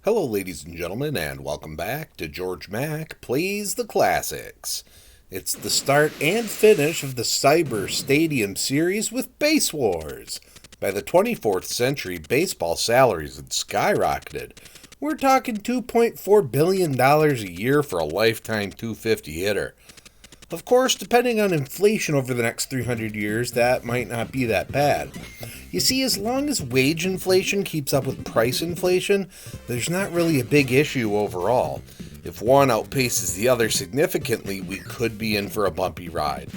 Hello, ladies and gentlemen, and welcome back to Georg Mack Plays the Classics. It's the start and finish of the Cyber Stadium series with Base Wars. By the 24th century, baseball salaries had skyrocketed. We're talking $2.4 billion a year for a lifetime 250 hitter. Of course, depending on inflation over the next 300 years, that might not be that bad. You see, as long as wage inflation keeps up with price inflation, there's not really a big issue overall. If one outpaces the other significantly, we could be in for a bumpy ride.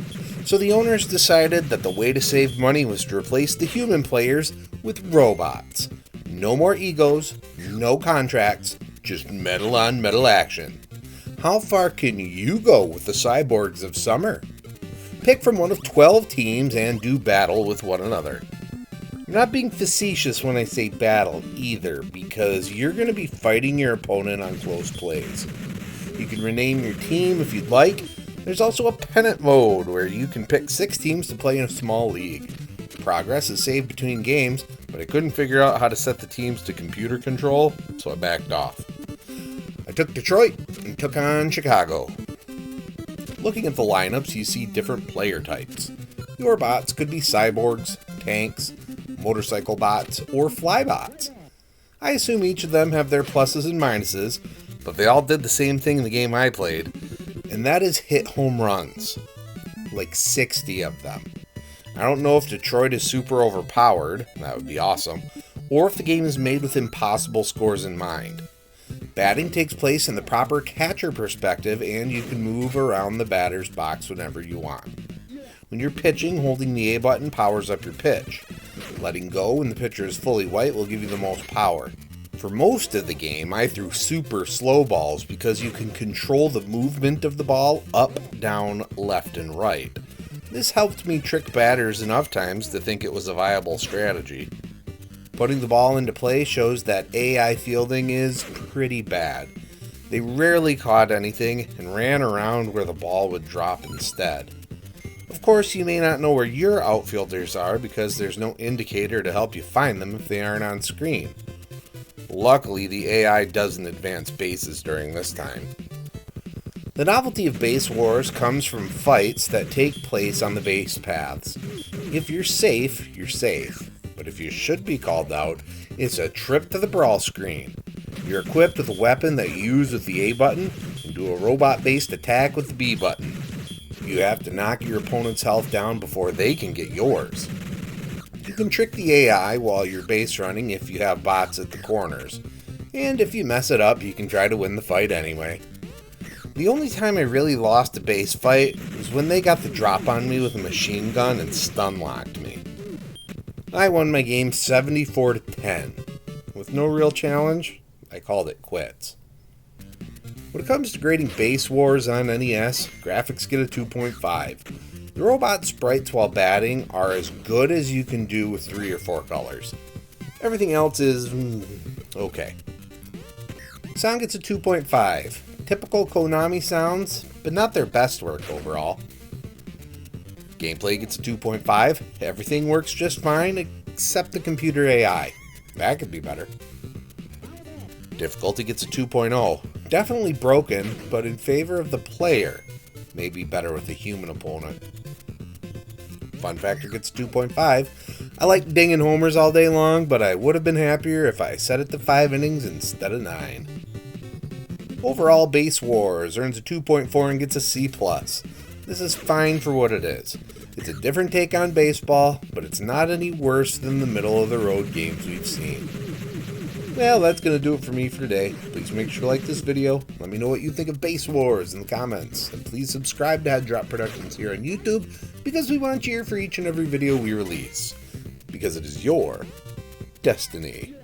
So the owners decided that the way to save money was to replace the human players with robots. No more egos, no contracts, just metal on metal action. How far can you go with the cyborgs of summer? Pick from one of 12 teams and do battle with one another. I'm not being facetious when I say battle either, because you're going to be fighting your opponent on close plays. You can rename your team if you'd like. There's also a pennant mode where you can pick 6 teams to play in a small league. Progress is saved between games, but I couldn't figure out how to set the teams to computer control, so I backed off. I took Detroit and took on Chicago. Looking at the lineups, you see different player types. Your bots could be cyborgs, tanks, motorcycle bots, or flybots. I assume each of them have their pluses and minuses, but they all did the same thing in the game I played, and that is hit home runs. Like 60 of them. I don't know if Detroit is super overpowered, that would be awesome, or if the game is made with impossible scores in mind. Batting takes place in the proper catcher perspective, and you can move around the batter's box whenever you want. When you're pitching, holding the A button powers up your pitch. Letting go when the pitcher is fully white will give you the most power. For most of the game, I threw super slow balls because you can control the movement of the ball up, down, left, and right. This helped me trick batters enough times to think it was a viable strategy. Putting the ball into play shows that AI fielding is pretty bad. They rarely caught anything and ran around where the ball would drop instead. Of course, you may not know where your outfielders are because there's no indicator to help you find them if they aren't on screen. Luckily, the AI doesn't advance bases during this time. The novelty of Base Wars comes from fights that take place on the base paths. If you're safe, you're safe. But if you should be called out, it's a trip to the brawl screen. You're equipped with a weapon that you use with the A button and do a robot-based attack with the B button. You have to knock your opponent's health down before they can get yours. You can trick the AI while you're base running if you have bots at the corners. And if you mess it up, you can try to win the fight anyway. The only time I really lost a base fight was when they got the drop on me with a machine gun and stun locked me. I won my game 74-10. With no real challenge, I called it quits. When it comes to grading Base Wars on NES, graphics get a 2.5. The robot sprites while batting are as good as you can do with 3 or 4 colors. Everything else is okay. Sound gets a 2.5. Typical Konami sounds, but not their best work overall. Gameplay gets a 2.5. Everything works just fine except the computer AI. That could be better. Difficulty gets a 2.0. Definitely broken, but in favor of the player. Maybe better with a human opponent. Fun factor gets a 2.5. I like dinging homers all day long, but I would have been happier if I set it to 5 innings instead of 9. Overall, Base Wars earns a 2.4 and gets a C+. This is fine for what it is. It's a different take on baseball, but it's not any worse than the middle-of-the-road games we've seen. Well, that's going to do it for me for today. Please make sure to like this video. Let me know what you think of Base Wars in the comments. And please subscribe to Head Drop Productions here on YouTube, because we want you here for each and every video we release. Because it is your destiny.